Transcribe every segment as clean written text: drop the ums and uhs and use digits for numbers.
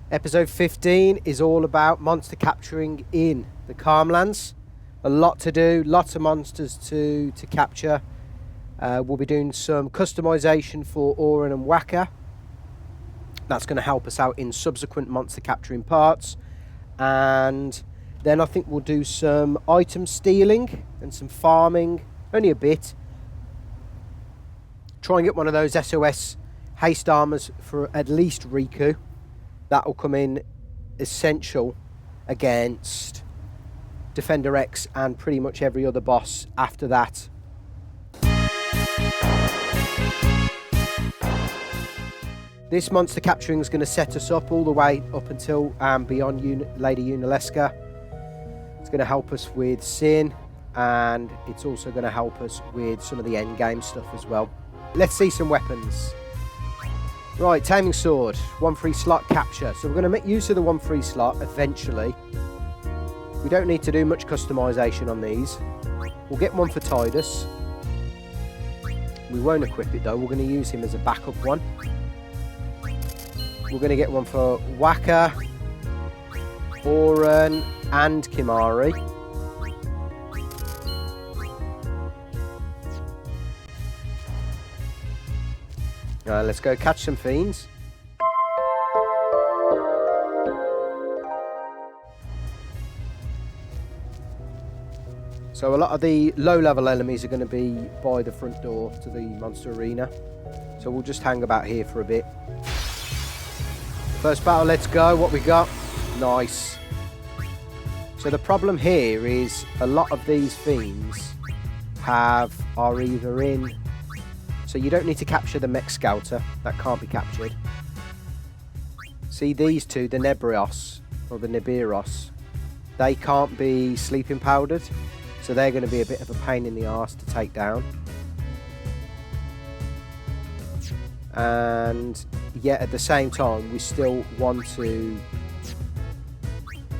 Episode 15 is all about monster capturing in the Calmlands. A lot to do, lots of monsters to capture. We'll be doing some customization for Auron Wakka. That's going to help us out in subsequent monster capturing parts. And then I think we'll do some item stealing and some farming, only a bit. Try and get one of those SOS haste armors for at least Rikku. That will come in essential against Defender X and pretty much every other boss after that. This monster capturing is going to set us up all the way up until beyond Lady Unaleska. It's going to help us with Sin, and it's also going to help us with some of the end game stuff as well. Let's see some weapons. Right, Taming Sword, 1 free slot capture. So we're going to make use of the 1 free slot eventually. We don't need to do much customization on these. We'll get one for Tidus. We won't equip it though, we're going to use him as a backup one. We're going to get one for Wakka, Auron and Chimera. Let's go catch some fiends. So a lot of the low-level enemies are going to be by the front door to the monster arena. So we'll just hang about here for a bit. First battle, let's go. What we got? Nice. So the problem here is a lot of these fiends are either in... So you don't need to capture the Mech Scouter. That can't be captured. See these two, the Nebiros, or the Nebiros, they can't be sleeping powdered. So they're going to be a bit of a pain in the arse to take down. And yet at the same time, we still want to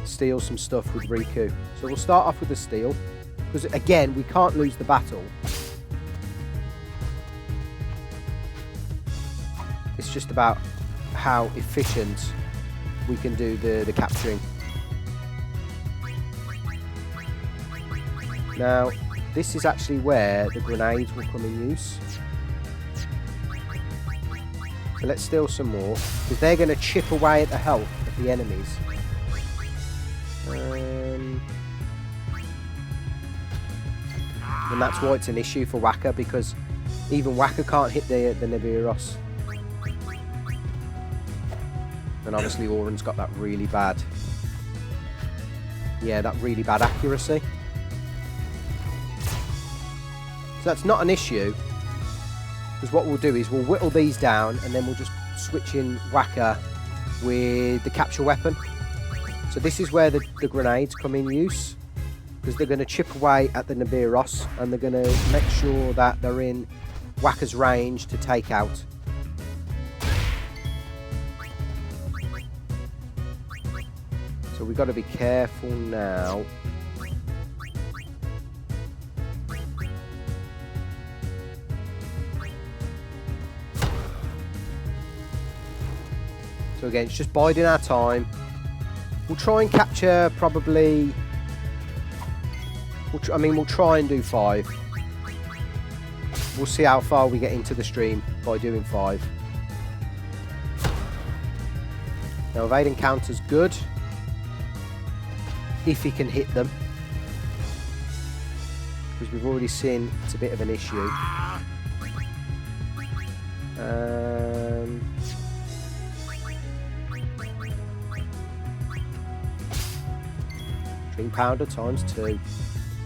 steal some stuff with Rikku. So we'll start off with the steal. Because again, we can't lose the battle. It's just about how efficient we can do the capturing. Now, this is actually where the grenades will come in use. So let's steal some more, because they're going to chip away at the health of the enemies. And that's why it's an issue for Wakka, because even Wakka can't hit the Nebiros. And obviously Auron's got that really bad... Yeah, that really bad accuracy. So that's not an issue. Because what we'll do is we'll whittle these down and then we'll just switch in Wakka with the capture weapon. So this is where the grenades come in use. Because they're going to chip away at the Nebiros and they're going to make sure that they're in Wakka's range to take out. So we've got to be careful now. So again, it's just biding our time. We'll try and capture probably... we'll try and do 5. We'll see how far we get into the stream by doing 5. Now evade encounter's good. If he can hit them. Because we've already seen it's a bit of an issue. Dream Pounder times 2.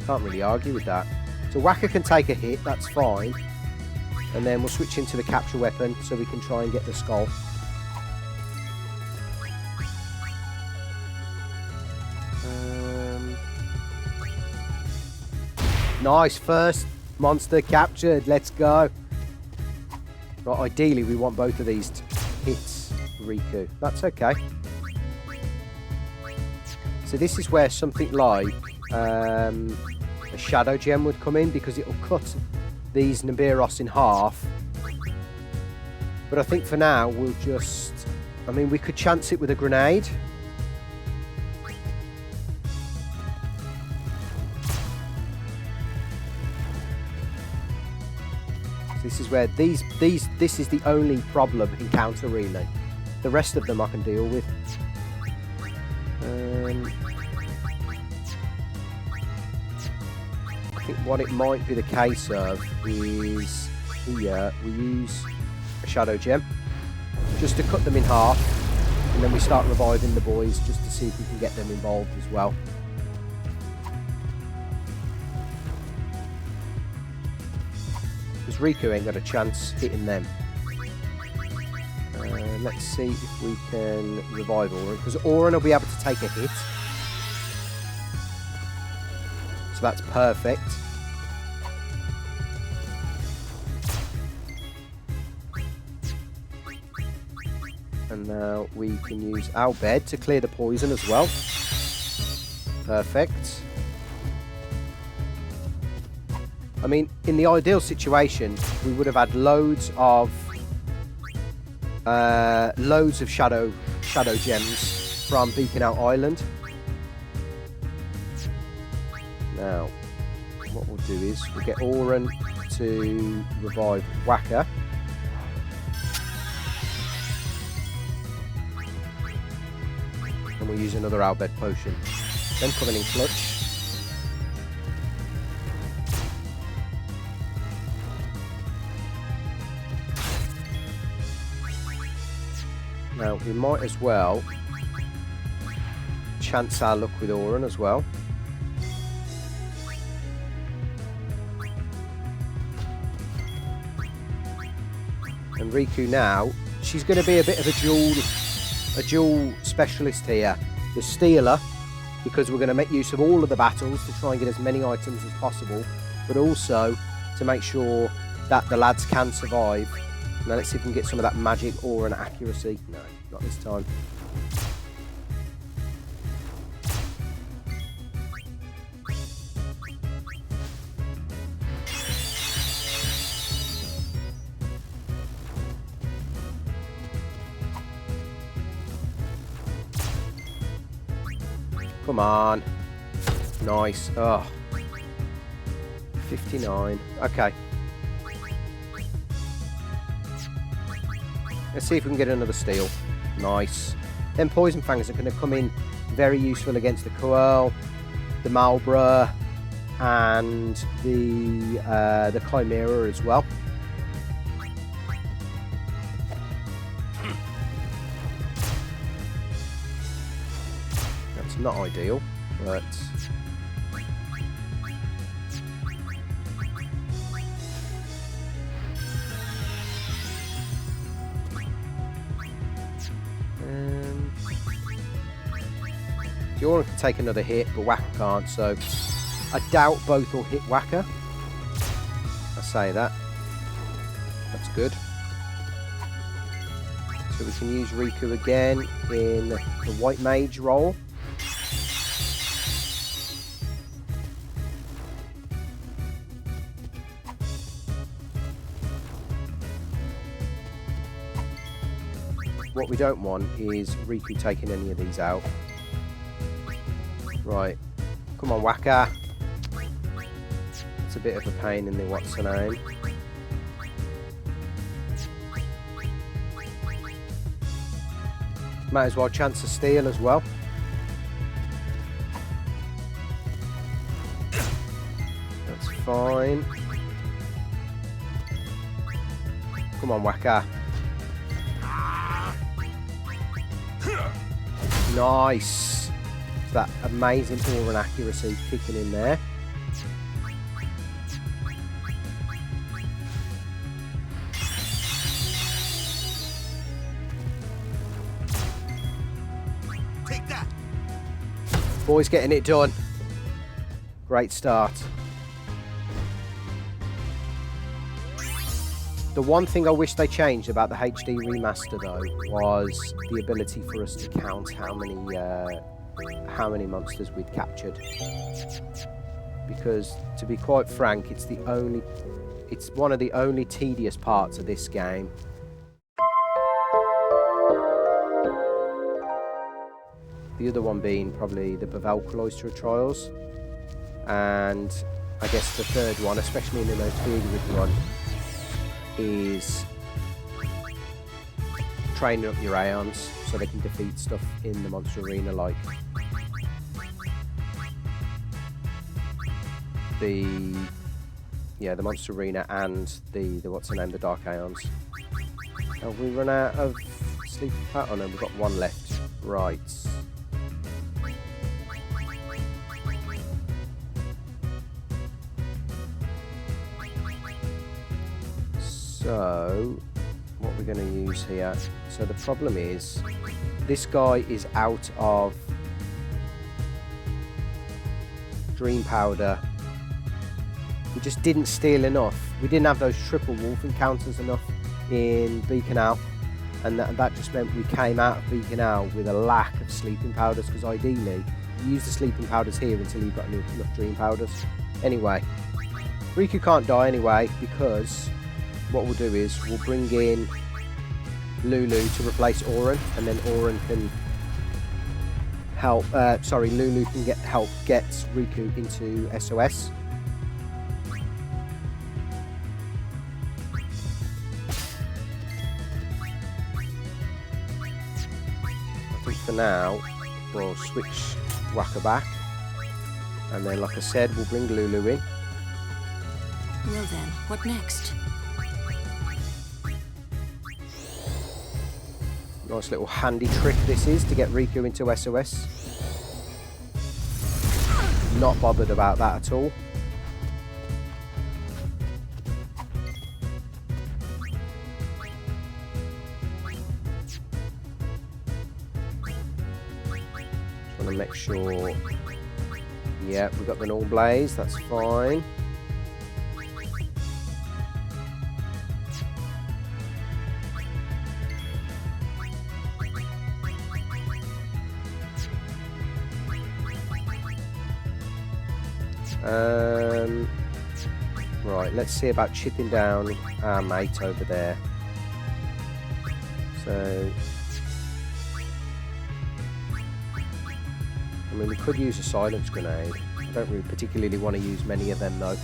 Can't really argue with that. So Wakka can take a hit, that's fine. And then we'll switch into the capture weapon so we can try and get the Skoll. Nice, first monster captured, let's go. Right, ideally we want both of these hits Rikku. That's okay. So this is where something like a Shadow Gem would come in, because it'll cut these Nebiros in half. But I think for now we'll just I mean, we could chance it with a grenade. This is where this is the only problem encounter really. The rest of them I can deal with. I think what it might be the case of is here we use a shadow gem just to cut them in half, and then we start reviving the boys just to see if we can get them involved as well. Because Rikku ain't got a chance hitting them. Let's see if we can revive Auron, because Auron will be able to take a hit. So that's perfect. And now we can use our bed to clear the poison as well. Perfect. I mean, in the ideal situation, we would have had loads of shadow gems from Beacon Out Island. Now, what we'll do is we'll get Auron to revive Wakka. And we'll use another Owlbed potion. Then coming in clutch. Now, we might as well chance our luck with Auron as well. And Rikku now, she's going to be a bit of a dual specialist here. The stealer, because we're going to make use of all of the battles to try and get as many items as possible, but also to make sure that the lads can survive. Now let's see if we can get some of that magic Auron accuracy. No, not this time. Come on. Nice. Oh. 59. Okay. Let's see if we can get another steal. Nice. Then poison fangs are going to come in very useful against the Coeurl, the Malboro, and the Chimera as well. That's not ideal, but Auron can take another hit, but Wakka can't, so I doubt both will hit Wakka. I say that. That's good. So we can use Rikku again in the White Mage role. What we don't want is Rikku taking any of these out. Right, come on Wakka. It's a bit of a pain in the what's her name. Might as well chance a steal as well. That's fine. Come on Wakka. Nice. That amazing Auron accuracy kicking in there. Take that. Boys getting it done. Great start. The one thing I wish they changed about the HD remaster though was the ability for us to count how many monsters we'd captured, because to be quite frank, it's one of the only tedious parts of this game. The other one being probably the Bavel Cloister of Trials. And I guess the third one, especially in the most period one, is training up your Aeons so they can defeat stuff in the monster arena, like the monster arena and the what's the name, the Dark Aeons. Have we run out of sleep? Oh no, we've got one left. Right. So, what we're going to use here. So the problem is, this guy is out of Dream Powder. We just didn't steal enough. We didn't have those triple wolf encounters enough in Beacon Owl, and that just meant we came out of Beacon Owl with a lack of sleeping powders, because ideally you use the sleeping powders here until you've got enough dream powders. Anyway, Rikku can't die anyway, because what we'll do is we'll bring in Lulu to replace Auron, and then Auron can help, Lulu can help get Rikku into SOS. I think for now we'll switch Wakka back, and then like I said, we'll bring Lulu in. Well then, what next? Nice little handy trick this is to get Rikku into SOS. Not bothered about that at all. Just want to make sure. Yeah, we've got the Nulblaze, that's fine. Right, let's see about chipping down our mate over there. So, I mean, we could use a silence grenade. I don't really particularly want to use many of them though.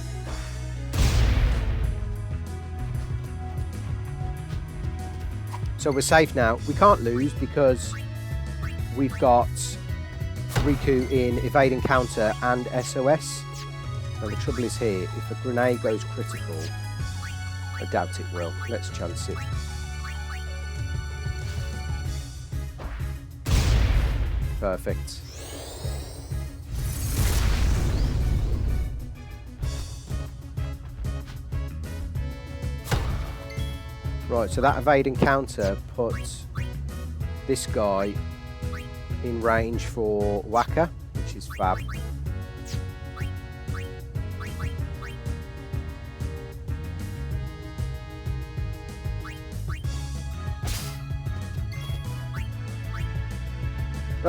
So we're safe now. We can't lose because we've got Rikku in Evade Encounter and SOS. And the trouble is here, if a grenade goes critical, I doubt it will. Let's chance it. Perfect. Right, so that Evade Encounter puts this guy in range for Wakka, which is fab.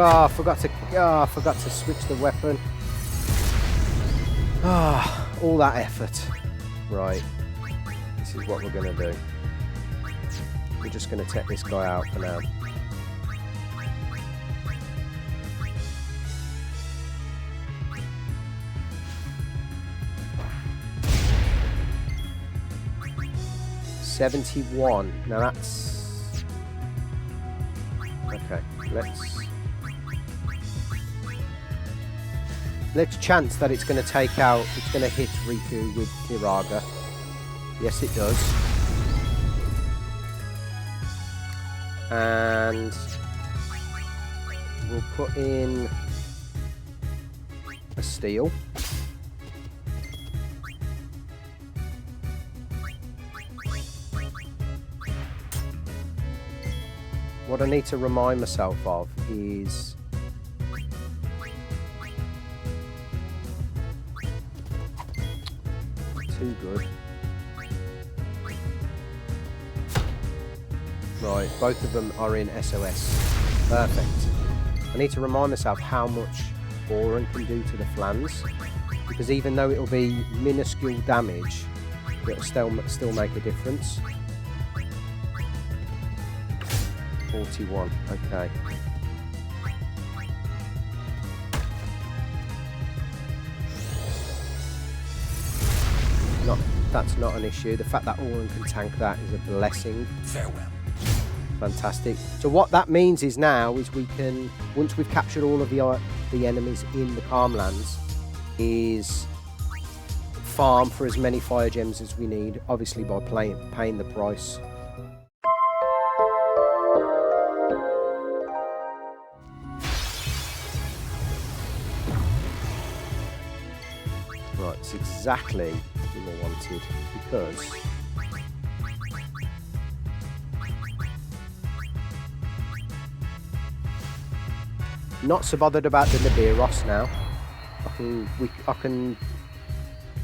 Oh, I forgot to switch the weapon. Ah, all that effort. Right, this is what we're gonna do. We're just gonna take this guy out for now. $71. Now that's okay. Let's chance that it's going to take out. It's going to hit Rikku with Iraga. Yes, it does. And we'll put in a steal. What I need to remind myself of is too good. Right, both of them are in SOS. Perfect. I need to remind myself how much Auron can do to the Flans, because even though it'll be minuscule damage, it'll still make a difference. 41, okay. that's not an issue. The fact that Auron can tank that is a blessing. Farewell. Fantastic. So what that means is now is we can, once we've captured all of the enemies in the Calmlands, is farm for as many fire gems as we need, obviously by paying the price. Right, it's exactly what I wanted, because not so bothered about the Nebiros now.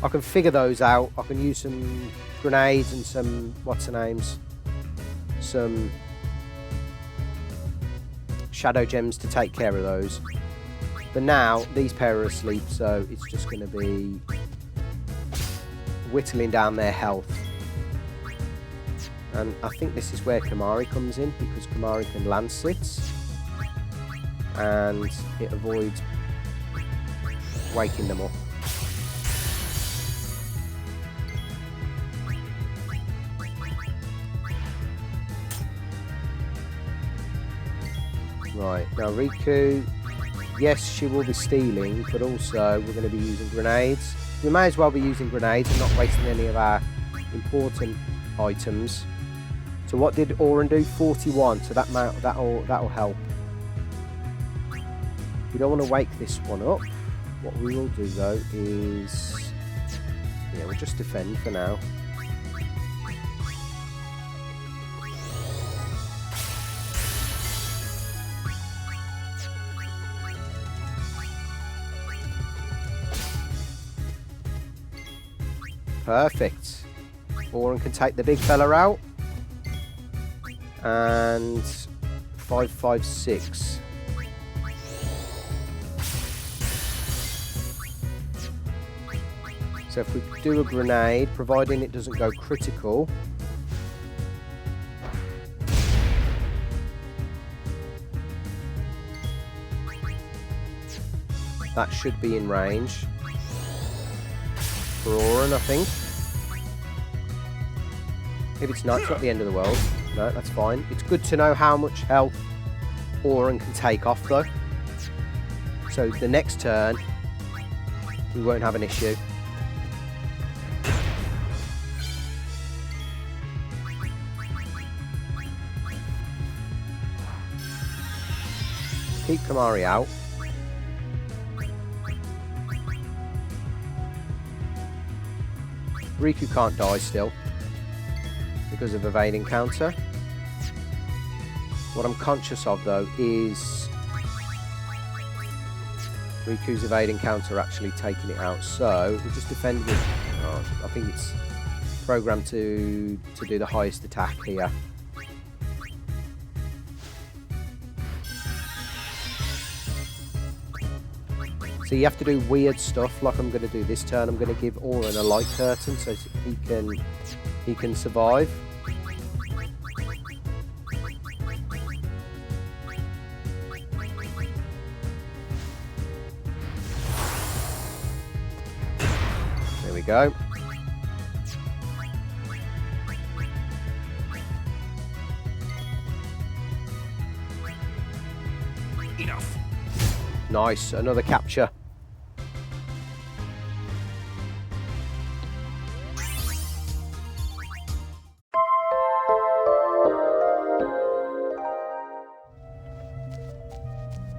I can figure those out. I can use some grenades and some some shadow gems to take care of those. But now these pair are asleep, so it's just going to be whittling down their health. And I think this is where Chimera comes in, because Chimera can land sits and it avoids waking them up. Right, now Rikku, yes, she will be stealing, but also we're going to be using grenades. We may as well be using grenades and not wasting any of our important items. So what did Auron do? 41, so that'll help. We don't want to wake this one up. What we will do though is, yeah, we'll just defend for now. Perfect. Auron can take the big fella out. And 556. So if we do a grenade, providing it doesn't go critical, that should be in range for Auron, I think. If it's not the end of the world. No, that's fine. It's good to know how much health Auron can take off though. So the next turn, we won't have an issue. Keep Chimera out. Rikku can't die still because of evading counter. What I'm conscious of though is Rikku's evading counter actually taking it out, so we'll just defend with, I think it's programmed to do the highest attack here. So you have to do weird stuff like I'm going to do this turn. I'm going to give Auron a light curtain so he can survive. There we go. Enough. Nice, another capture.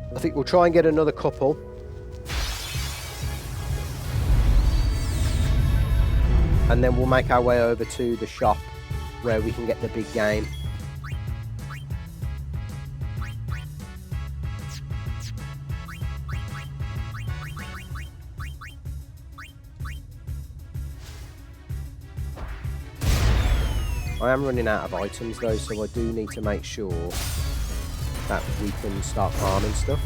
I think we'll try and get another couple. And then we'll make our way over to the shop where we can get the big game. I am running out of items though, so I do need to make sure that we can start farming stuff.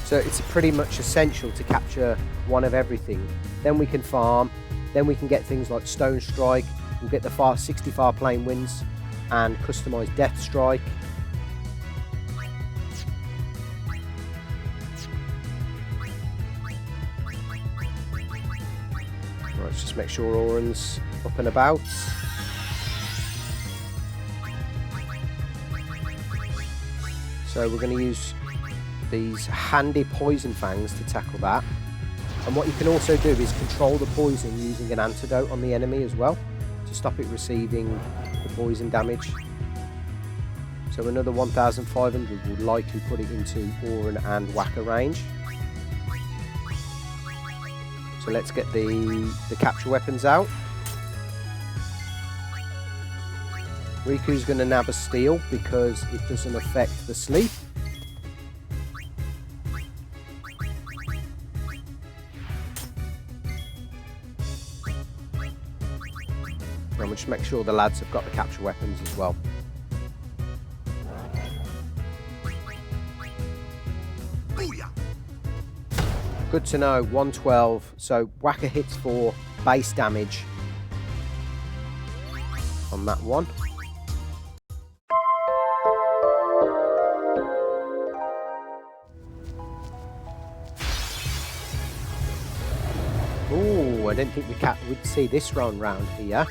So it's pretty much essential to capture one of everything. Then we can farm, then we can get things like Stonestrike, we'll get the 60 far plane winds and customise Deathstrike. Right, let's just make sure Auron's up and about. So we're going to use these handy poison fangs to tackle that. And what you can also do is control the poison using an antidote on the enemy as well to stop it receiving the poison damage. So another 1,500 will likely put it into Auron and Wakka range. So let's get the capture weapons out. Rikku's going to nab a steal because it doesn't affect the sleep. And we'll just make sure the lads have got the capture weapons as well. Good to know, 112. So Wakka hits for base damage on that one. Oh, I didn't think we'd see this round here.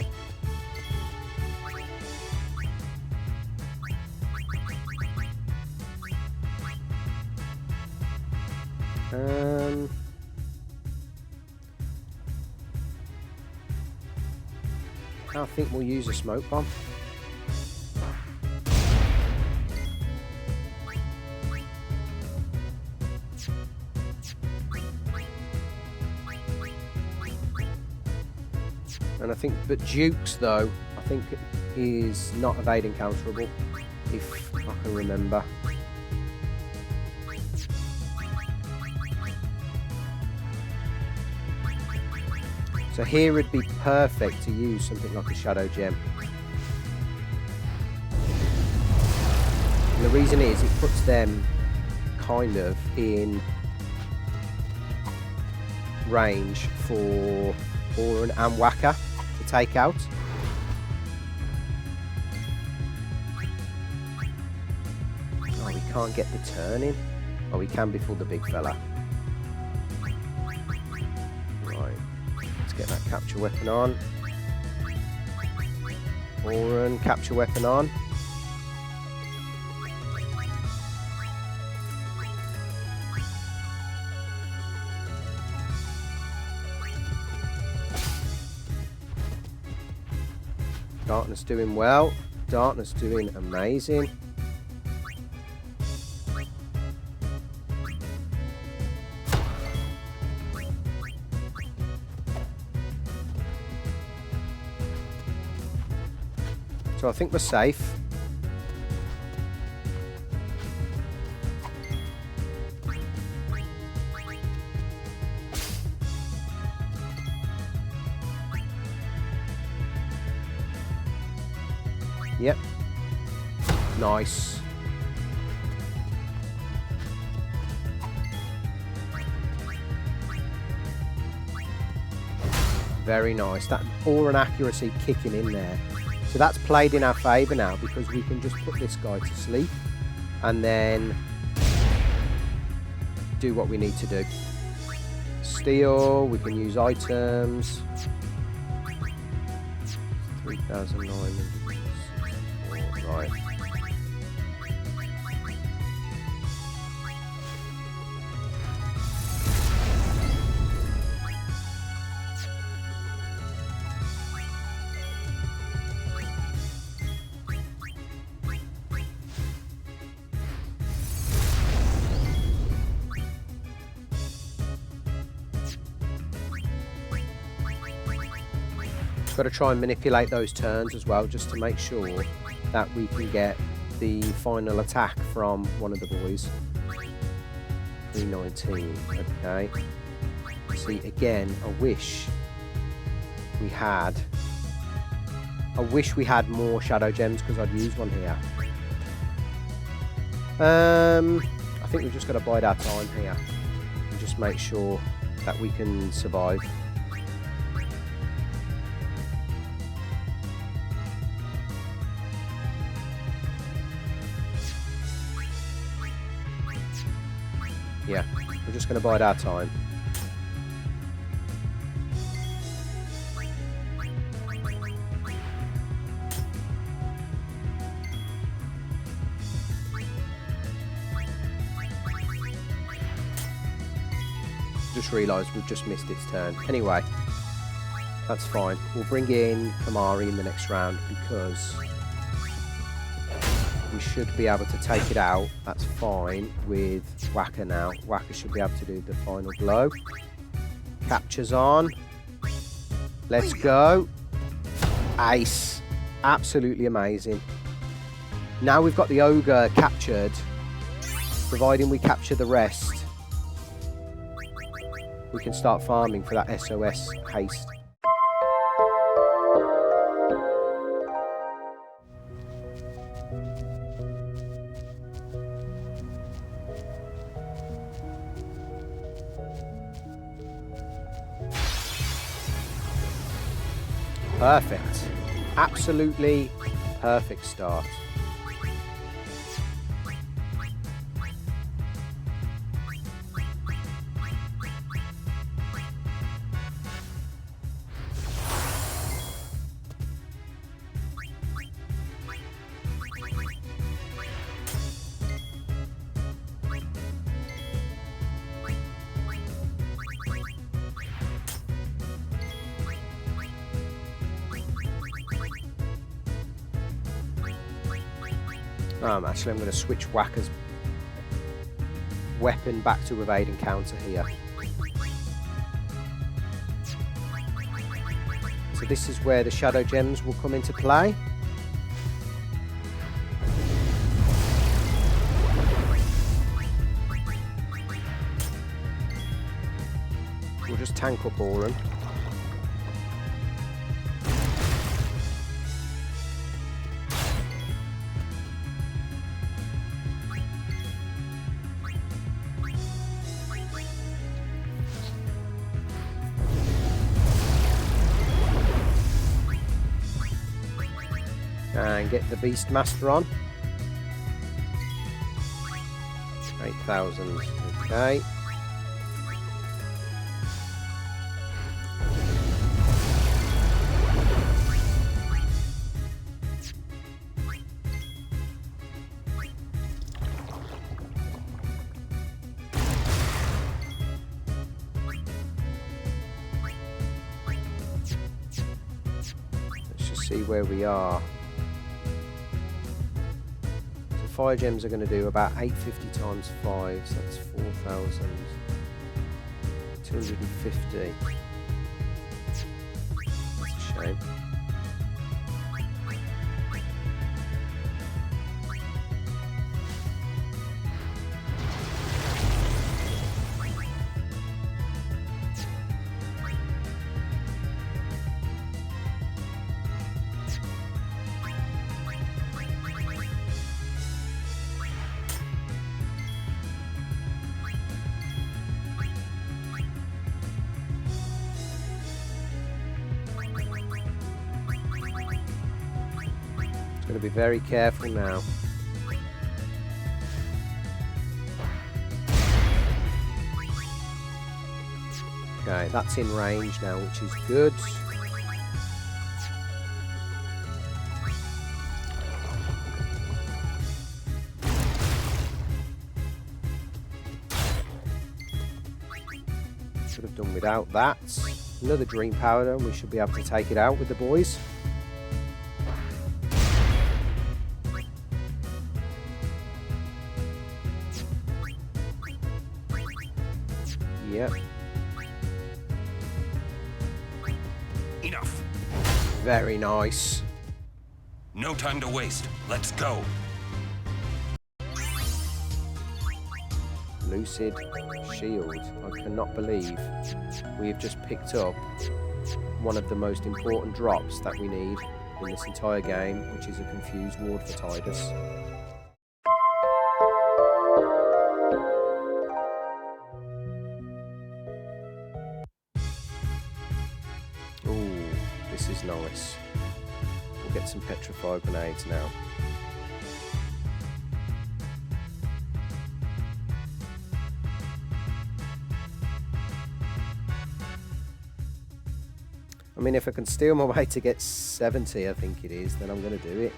I think we'll use a smoke bomb. And I think, but Dukes though, I think is not evade encounterable, if I can remember. So here would be perfect to use something like a Shadow Gem. And the reason is it puts them kind of in range for Auron and Wakka to take out. Oh, we can't get the turn in. Oh, we can before the big fella. Get that capture weapon on. Auron, capture weapon on. Darkness doing well. Darkness doing amazing. So I think we're safe. Yep. Nice. Very nice. That Auron accuracy kicking in there. So that's played in our favour now because we can just put this guy to sleep and then do what we need to do. Steal, we can use items. 3,900. Right. Got to try and manipulate those turns as well, just to make sure that we can get the final attack from one of the boys. 319. Okay. See, again, I wish we had more Shadow Gems because I'd use one here. I think we've just got to bide our time here and just make sure that we can survive. Yeah, we're just going to bide our time. just realised we've just missed its turn. Anyway, that's fine. We'll bring in Kamari in the next round because we should be able to take it out. That's fine with Wakka now. Wakka should be able to do the final blow. Captures on. Let's go. Ace. Absolutely amazing. Now we've got the Ogre captured, providing we capture the rest, we can start farming for that SOS haste. Perfect. Absolutely perfect start. Actually, I'm going to switch Wakka's weapon back to evade and counter here. So this is where the Shadow Gems will come into play. We'll just tank up Auron. And get the Beastmaster on. 8,000. Okay. Let's just see where we are. Fire gems are going to do about 850 times 5, so that's 4,250. That's a shame. Got to be very careful now. Okay, that's in range now, which is good. Should have done without that. Another Dream Powder, and we should be able to take it out with the boys. Yep. Enough. Very nice. No time to waste. Let's go. Lucid Shield. I cannot believe we have just picked up one of the most important drops that we need in this entire game, which is a Confused Ward for Tidus. Ooh, this is nice. We'll get some Petrify grenades now. I mean, if I can steal my way to get 70, I think it is, then I'm going to do it.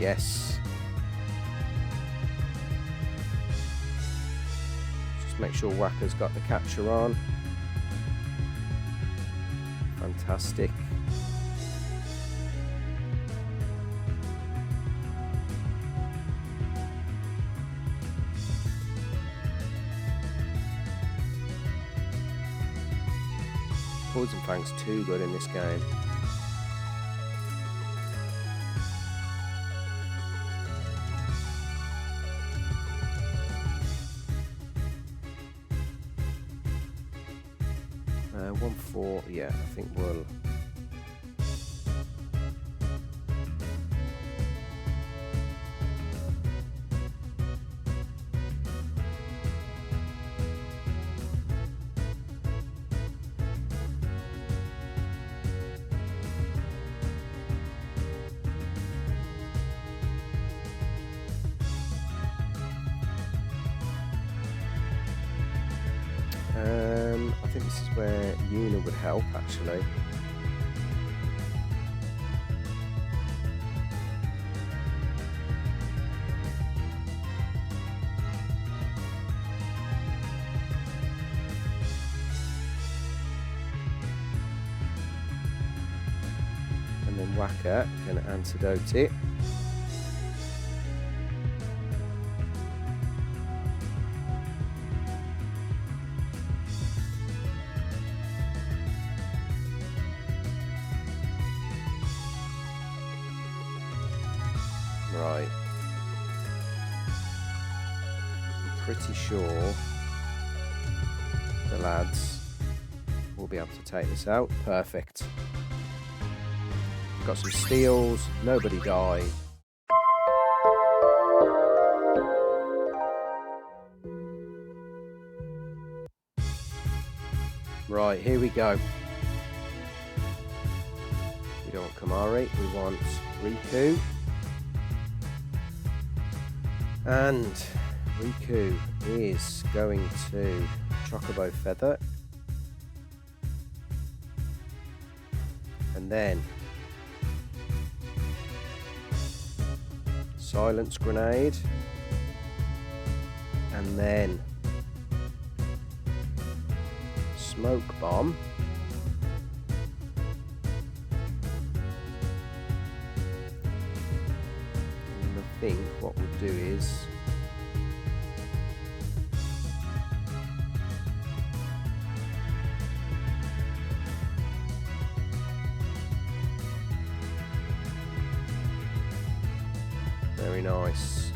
Yes. Just make sure Wakka's got the capture on. Fantastic. Poison Fang's too good in this game. Yeah, I think we'll... I think this is where Una would help, actually. And then Wakka can antidote it. Right. I'm pretty sure the lads will be able to take this out. Perfect. Got some steals. Nobody died. Right, here we go. We don't want Kamari, we want Rikku. And Rikku is going to Chocobo Feather. And then Silence Grenade. And then Smoke Bomb. I think what we'll do is very nice.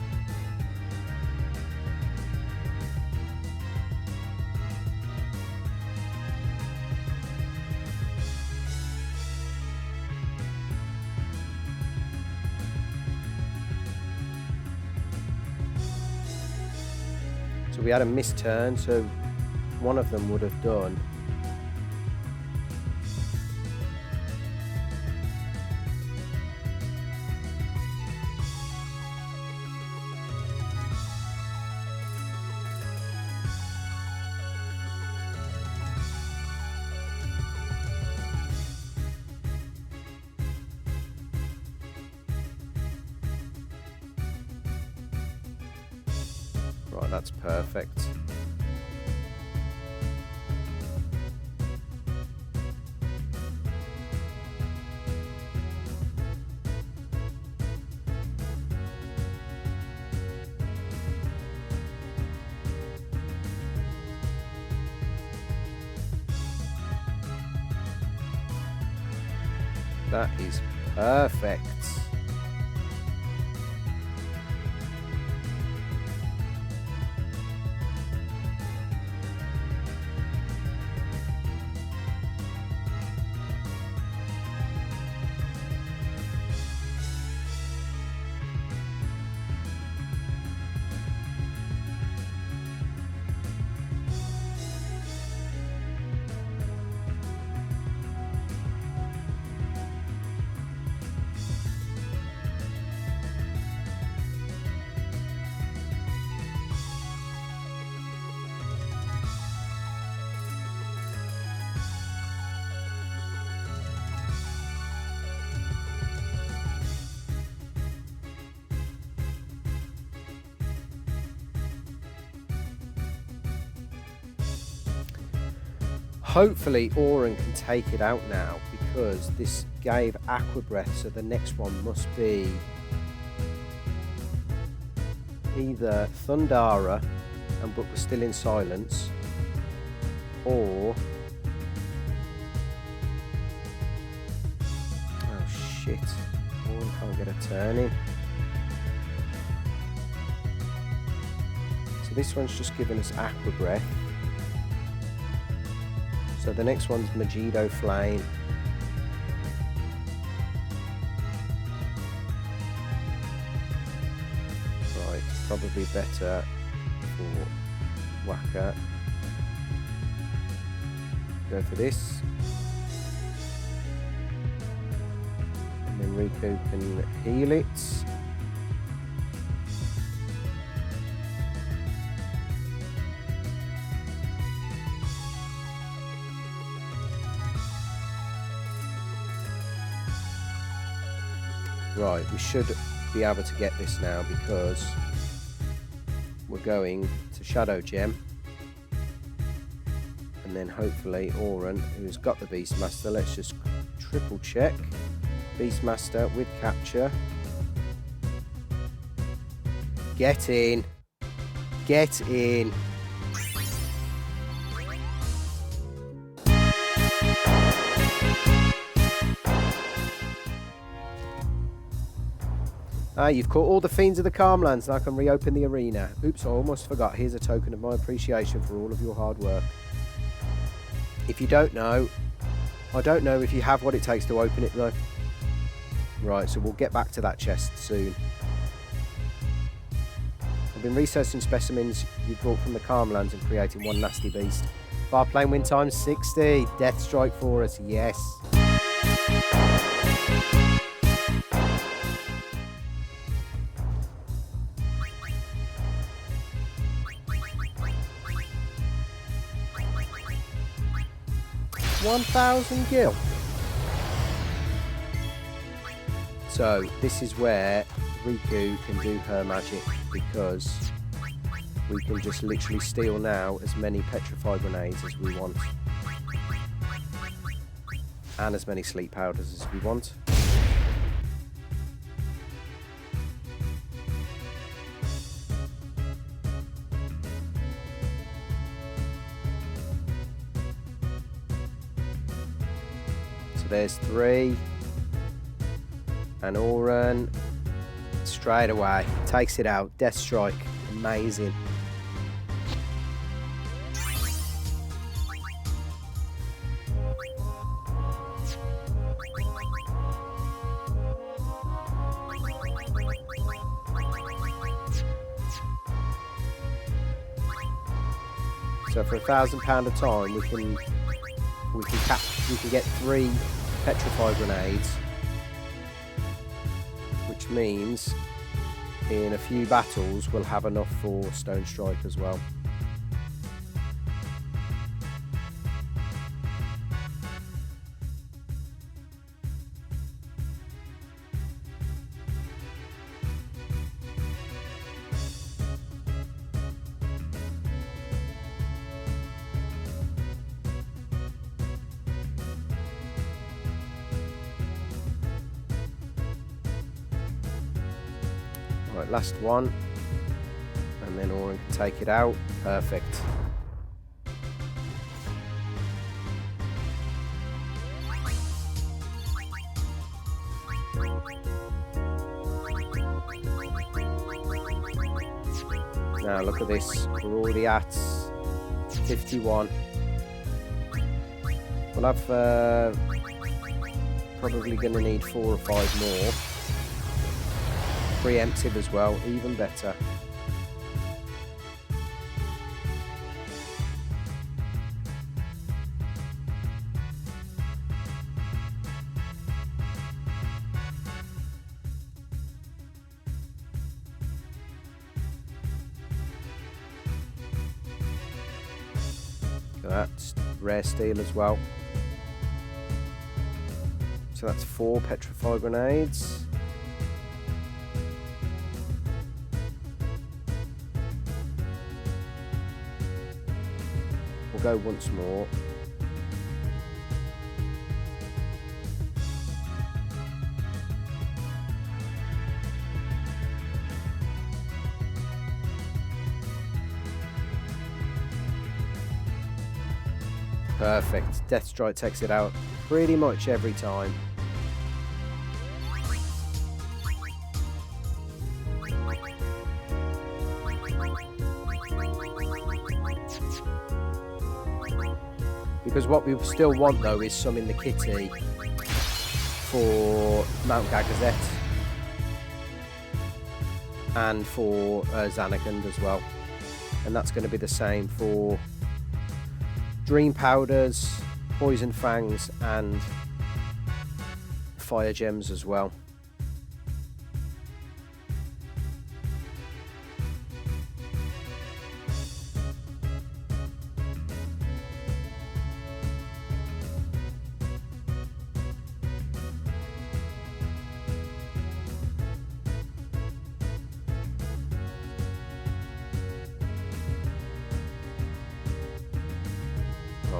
So we had a missed turn, so one of them would have done. Right, that's perfect. That is perfect. hopefully Auron can take it out now, because this gave Aqua Breath, so the next one must be either Thundara, but we're still in silence, or... oh shit, Auron can't get a turn in. So this one's just giving us Aqua Breath. So the next one's Magido Flame. Right, probably better for Wakka. Go for this. And then Rikku can heal it. Right, we should be able to get this now, because we're going to Shadow Gem, and then hopefully Auron, who's got the Beastmaster, let's just triple check. Beastmaster with capture. Get in. Get in. You've caught all the fiends of the Calmlands, and I can reopen the arena. Oops, I almost forgot. Here's a token of my appreciation for all of your hard work. If you don't know, I don't know if you have what it takes to open it though. Right, so we'll get back to that chest soon. I've been researching specimens you brought from the Calmlands and creating one nasty beast. Far plane win time 60. Deathstrike for us, yes. $1,000 gil. So this is where Rikku can do her magic, because we can just literally steal now as many Petrify grenades as we want, and as many sleep powders as we want. So there's 3, and Auron straight away takes it out. Deathstrike, amazing. So for £1,000 a time, we can get 3 Petrify grenades, which means in a few battles we'll have enough for Stonestrike as well. Right, last one, and then Auron can take it out. Perfect. Now look at this, we're already at 51. Well, I've probably going to need 4 or 5 more. Preemptive as well, even better. Look at that, rare steel as well. So that's 4 Petrify grenades. We'll go once more. Perfect. Deathstrike takes it out pretty much every time. Because what we still want though is some in the kitty for Mount Gagazet and for Zanarkand as well. And that's going to be the same for Dream Powders, Poison Fangs and Fire Gems as well.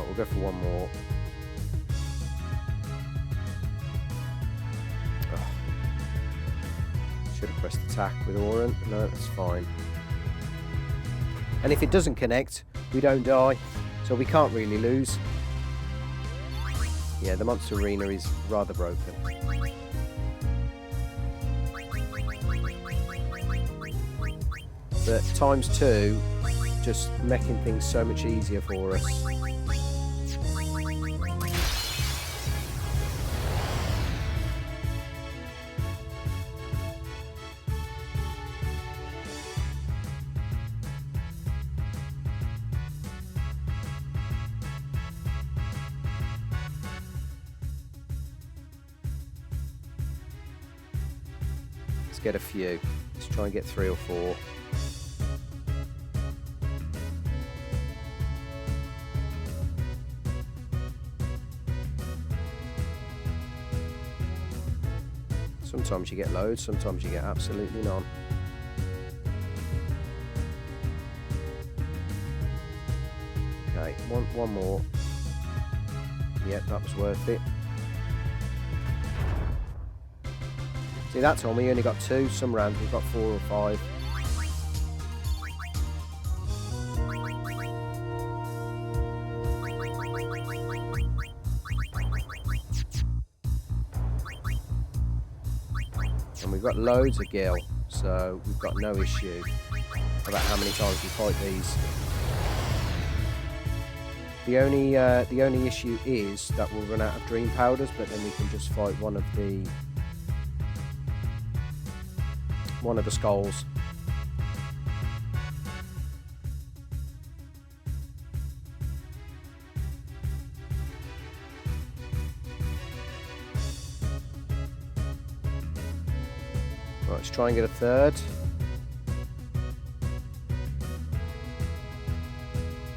We'll go for one more. Oh. Should have pressed attack with Auron. No, that's fine. And if it doesn't connect, we don't die, so we can't really lose. Yeah, the monster arena is rather broken. But ×2, just making things so much easier for us. Get a few. Let's try and get 3 or 4. Sometimes you get loads, sometimes you get absolutely none. Okay, one more. Yep, that was worth it. See, that time we only got 2. Some rounds we've got 4 or 5. And we've got loads of gil, so we've got no issue about how many times we fight these. The only issue is that we'll run out of dream powders, but then we can just fight one of the skulls. Right, let's try and get a 3rd.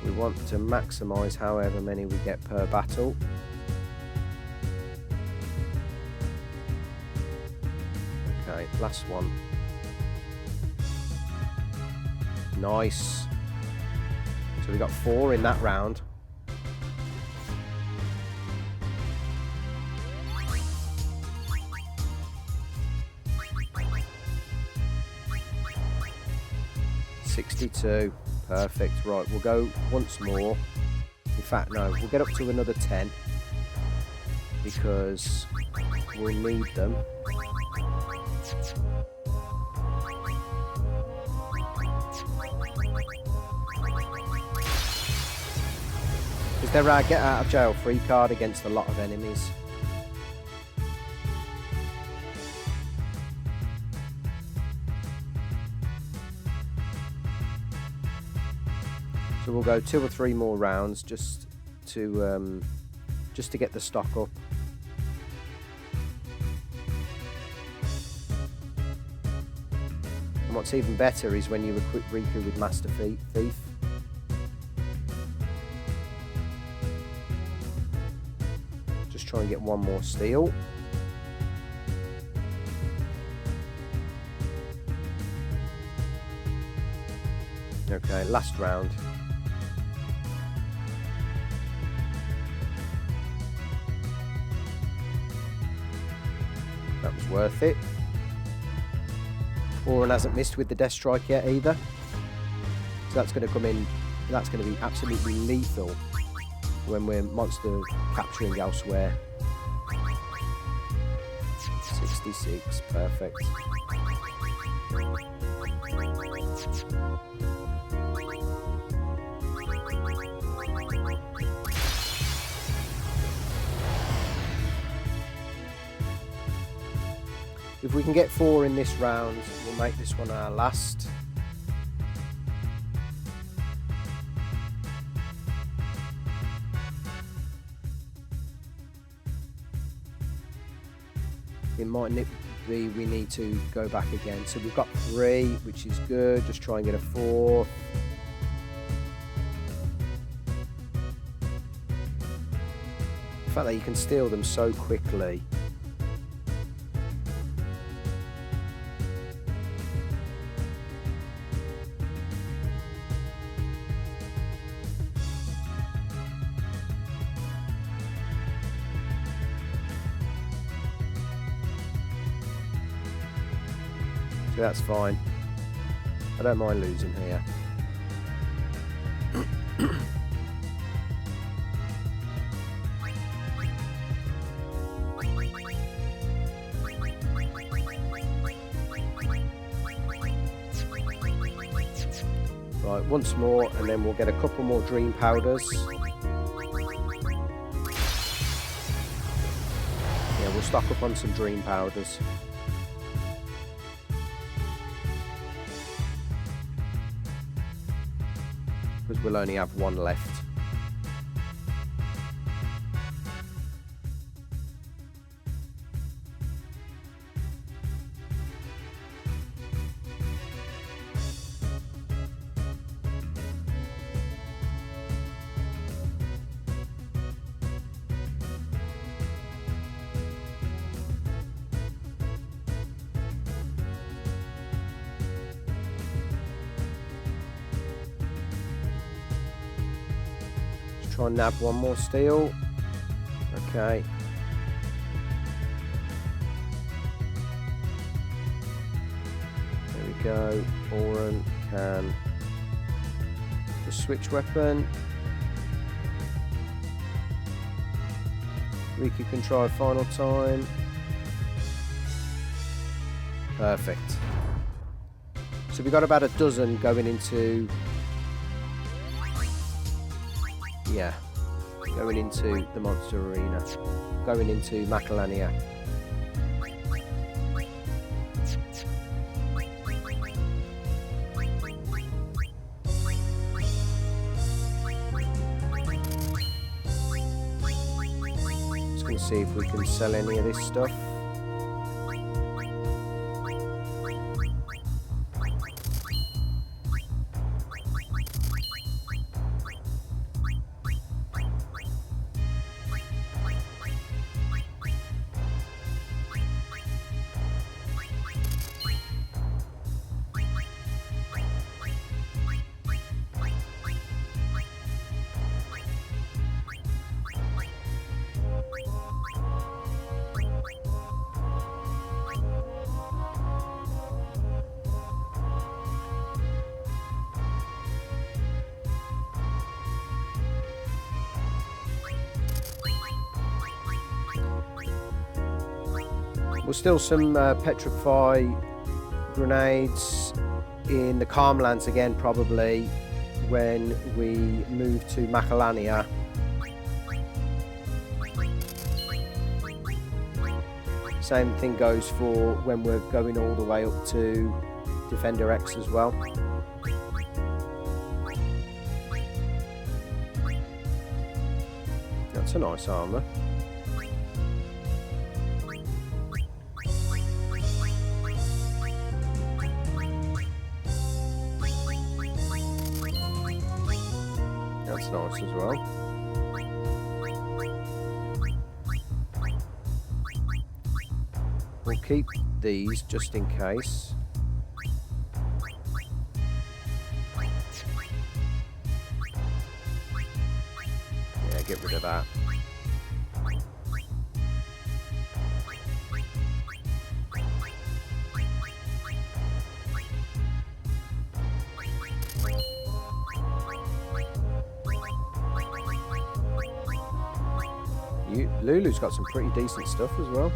We want to maximise however many we get per battle. Okay, last one. Nice. So we got 4 in that round. $62. Perfect. Right, we'll go once more. In fact, no, we'll get up to another 10 because we'll need them. Because they're our get out of jail free card against a lot of enemies. So we'll go 2 or 3 more rounds just to get the stock up. And what's even better is when you equip Rikku with Master Thief. Just try and get 1 more steel. Okay, last round. That was worth it. Auron hasn't missed with the Deathstrike yet either. So that's going to come in, that's going to be absolutely lethal when we're monster capturing elsewhere. 66, perfect. If we can get 4 in this round, we'll make this one our last. It might be we need to go back again. So we've got 3, which is good. Just try and get a 4. The fact that you can steal them so quickly. That's fine. I don't mind losing here. Right, once more, and then we'll get a couple more dream powders. Yeah, we'll stock up on some dream powders. Because we'll only have 1 left. Try and nab 1 more steel. Okay. There we go. Auron can just switch weapon. Rikku can try a final time. Perfect. So we got about a dozen going into... Yeah, going into the monster arena, going into Macalania. Just going to see if we can sell any of this stuff. We'll steal some Petrify grenades in the Calmlands again, probably, when we move to Macalania. Same thing goes for when we're going all the way up to Defender X as well. That's a nice armour. That's nice as well. We'll keep these just in case. Yeah, get rid of that. Lulu's got some pretty decent stuff as well.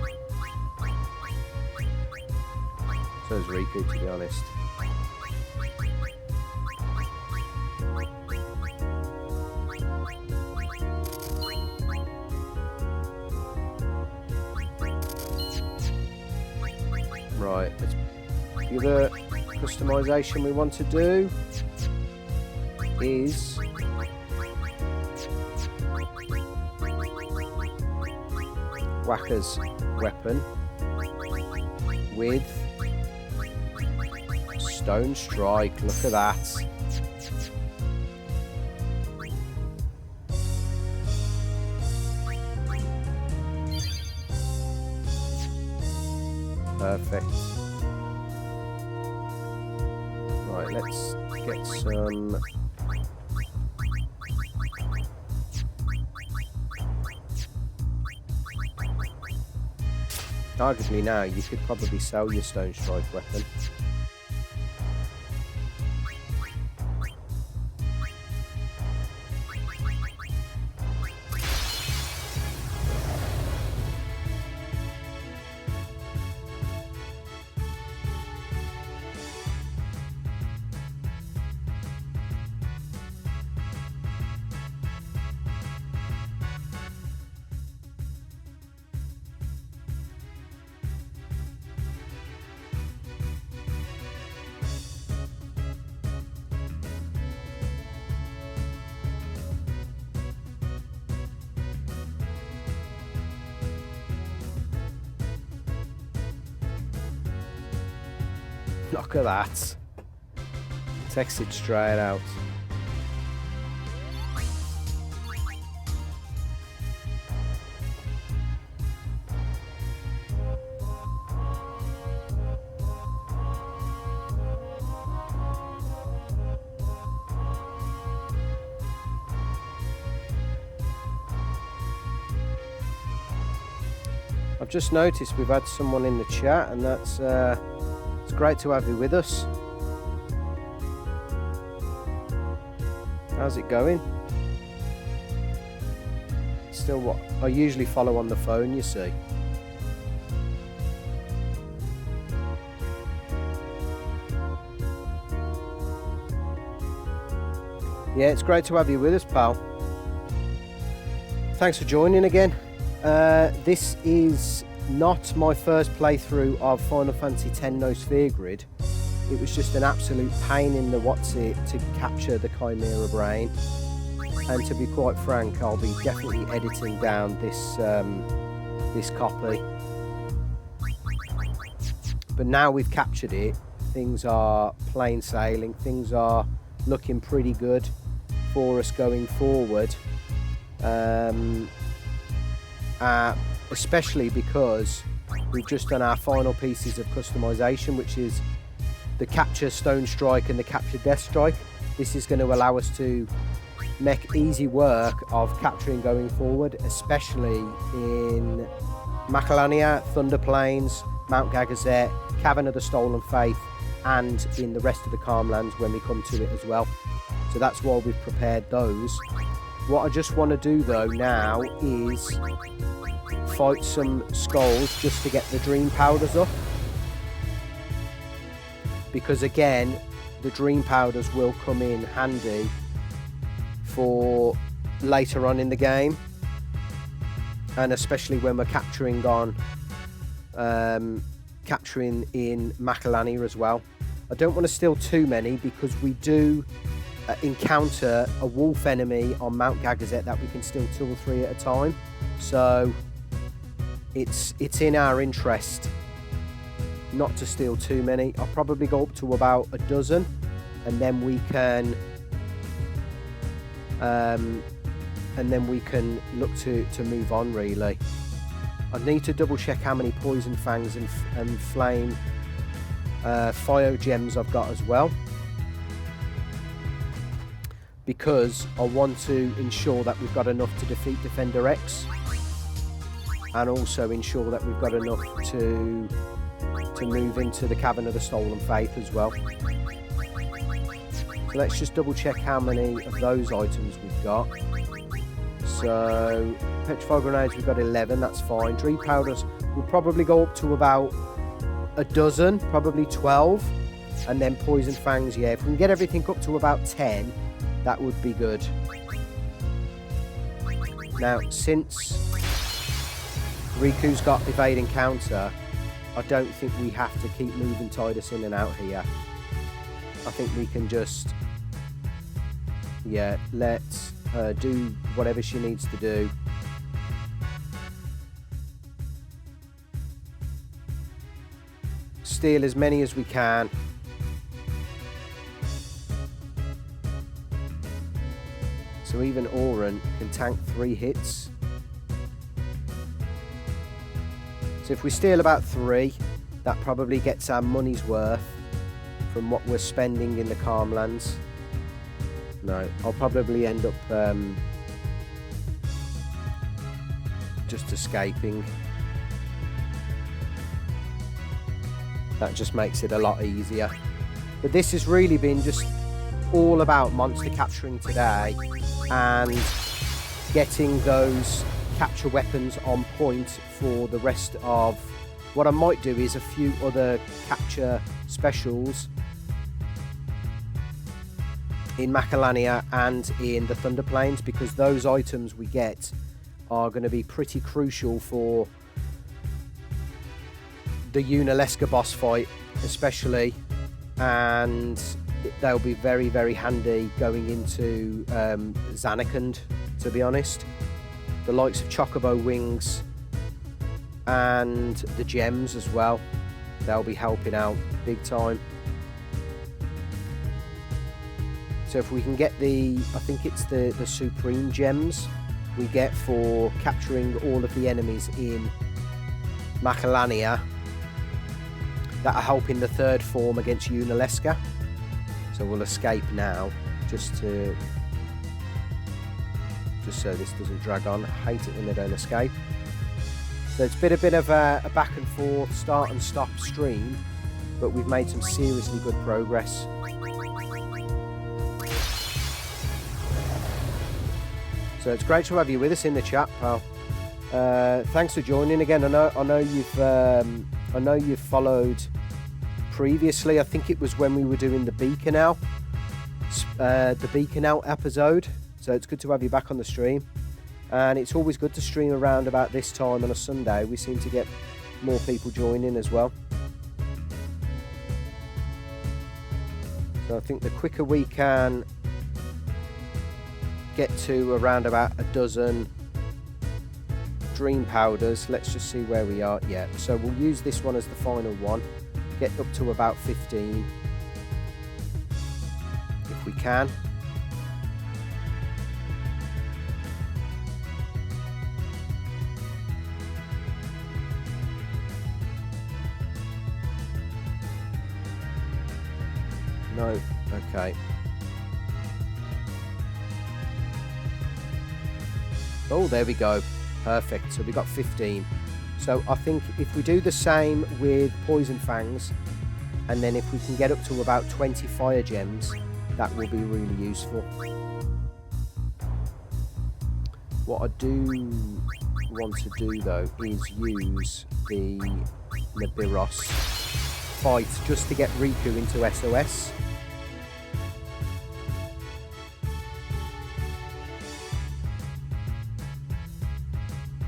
So does Rikku, to be honest. Right, the other customization we want to do is Wakka's weapon with Stonestrike. Look at that. Perfect. Right, let's get some. Arguably now, you could probably sell your Stonestrike weapon. Look at that. Takes it straight out. I've just noticed we've had someone in the chat, and that's it's great to have you with us. How's it going? Still what? I usually follow on the phone, you see. Yeah, it's great to have you with us, pal. Thanks for joining again. This is not my first playthrough of Final Fantasy X No Sphere Grid. It was just an absolute pain in the what's-it to capture the Chimera brain. And to be quite frank, I'll be definitely editing down this this copy. But now we've captured it, things are plain sailing, things are looking pretty good for us going forward. Especially because we've just done our final pieces of customization, which is the capture Stonestrike and the capture Deathstrike. This is going to allow us to make easy work of capturing going forward, especially in Macalania, Thunder Plains, Mount Gagazet, Cavern of the Stolen Faith, and in the rest of the Calmlands when we come to it as well. So that's why we've prepared those. What I just want to do though now is fight some Skolls just to get the dream powders up, because again the dream powders will come in handy for later on in the game, and especially when we're capturing on capturing in Macalania as well. I don't want to steal too many because we do encounter a wolf enemy on Mount Gagazet that we can steal 2 or 3 at a time, so it's in our interest not to steal too many. I'll probably go up to about a dozen, and then we can look to move on. Really, I need to double check how many poison fangs and flame fire gems I've got as well, because I want to ensure that we've got enough to defeat Defender X, and also ensure that we've got enough to move into the Cavern of the Stolen Faith as well. So let's just double check how many of those items we've got. So, Petrify grenades, we've got 11, that's fine. Dream powders will probably go up to about a dozen, probably 12. And then poison fangs, yeah. If we can get everything up to about 10, that would be good. Now, since Rikku's got evade and counter, I don't think we have to keep moving Tidus in and out here. I think we can just, yeah, let her do whatever she needs to do. Steal as many as we can. So even Auron can tank 3 hits. So if we steal about 3, that probably gets our money's worth from what we're spending in the Calmlands. No, I'll probably end up just escaping. That just makes it a lot easier. But this has really been just all about monster capturing today and getting those capture weapons on point for the rest of... What I might do is a few other capture specials in Macalania and in the Thunder Plains, because those items we get are going to be pretty crucial for the Yunalesca boss fight especially, and they'll be very, very handy going into Zanarkand, to be honest. The likes of Chocobo Wings and the gems as well, they'll be helping out big time. So if we can get the, I think it's the Supreme Gems we get for capturing all of the enemies in Macalania, that are helping the 3rd form against Yunalesca. So we'll escape now, just so this doesn't drag on. I hate it when they don't escape. So it's been a bit of a back and forth, start and stop stream, but we've made some seriously good progress. So it's great to have you with us in the chat, pal. Thanks for joining again. I know you've followed previously. I think it was when we were doing the Beacon episode. So it's good to have you back on the stream. And it's always good to stream around about this time on a Sunday. We seem to get more people joining as well. So I think the quicker we can get to around about a dozen dream powders, let's just see where we are. Yeah, so we'll use this one as the final one, get up to about 15 if we can. No, okay. Oh, there we go. Perfect. So we got 15. So I think if we do the same with Poison Fangs, and then if we can get up to about 20 fire gems, that will be really useful. What I do want to do though is use the Nebiros fight just to get Rikku into SOS.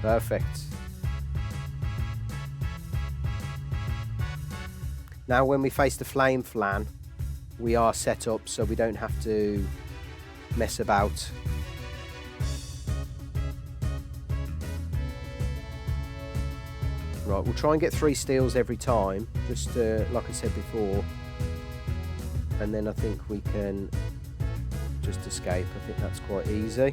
Perfect. Now when we face the Flame Flan, we are set up so we don't have to mess about. Right, we'll try and get 3 steals every time, just like I said before. And then I think we can just escape. I think that's quite easy.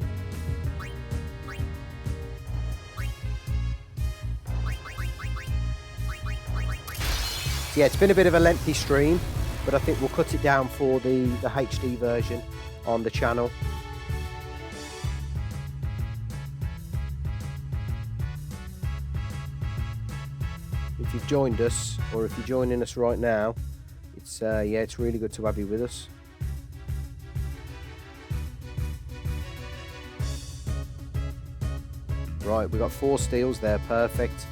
Yeah, it's been a bit of a lengthy stream, but I think we'll cut it down for the HD version on the channel. If you've joined us, or if you're joining us right now, it's yeah, it's really good to have you with us. Right, we got 4 steals there, perfect.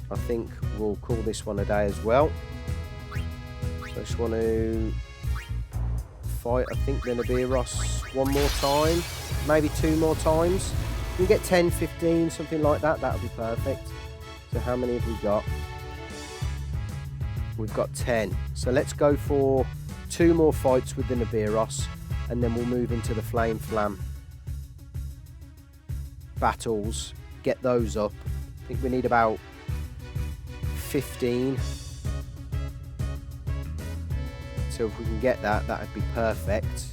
I think we'll call this one a day as well. So I just want to fight, I think, the Nebiros one more time, maybe 2 more times. We can get 10, 15, something like that, that would be perfect. So how many have we got? We've got 10. So let's go for 2 more fights with the Nebiros, and then we'll move into the Flan battles, get those up. I think we need about 15. So if we can get that, that would be perfect.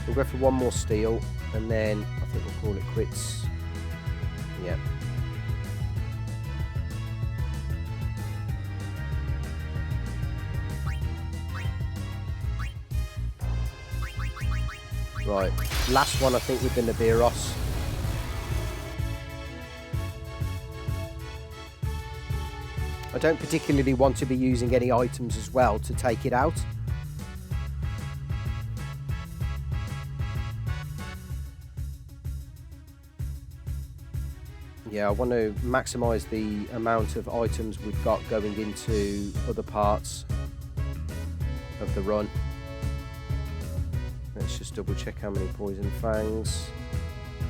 We'll go for 1 more steal, and then I think we'll call it quits. Yeah. Right, last one I think with the Nebiros. I don't particularly want to be using any items as well to take it out. Yeah, I want to maximise the amount of items we've got going into other parts of the run. Let's just double check how many poison fangs.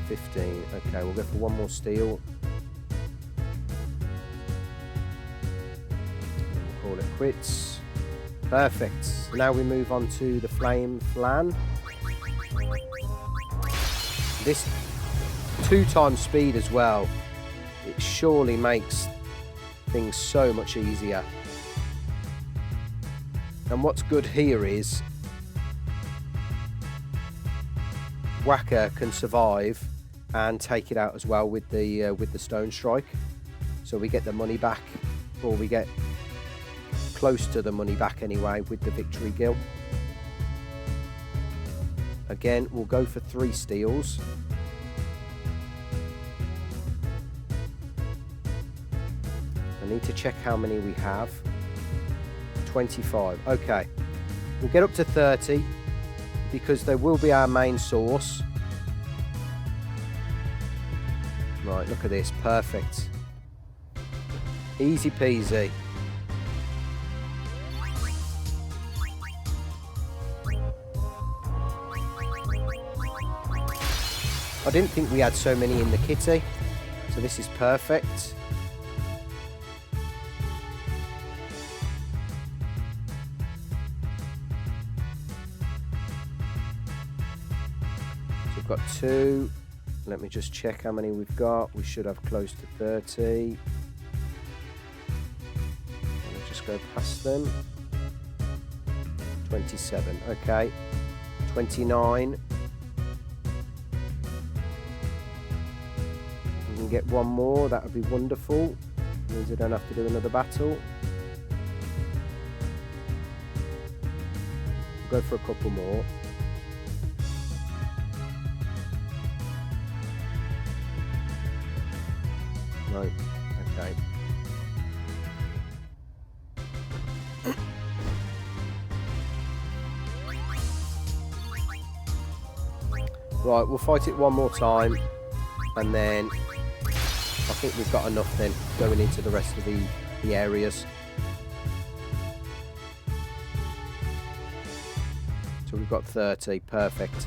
15. Okay, we'll go for 1 more steal. We'll call it quits. Perfect. Now we move on to the Flan. This 2 times speed as well. It surely makes things so much easier. And what's good here is Wakka can survive and take it out as well with the Stonestrike. So we get the money back, or we get close to the money back anyway with the victory gill. Again, we'll go for 3 steals. I need to check how many we have. 25. Okay. We'll get up to 30 because they will be our main source. Right, look at this. Perfect. Easy peasy. I didn't think we had so many in the kitty, so this is perfect. We've got 2. Let me just check how many we've got. We should have close to 30. I'll just go past them. 27. Okay. 29. If we can get 1 more, that would be wonderful. Means I don't have to do another battle. We'll go for a couple more. Right, okay. Right, we'll fight it 1 more time, and then I think we've got enough then going into the rest of the areas. So we've got 30, perfect.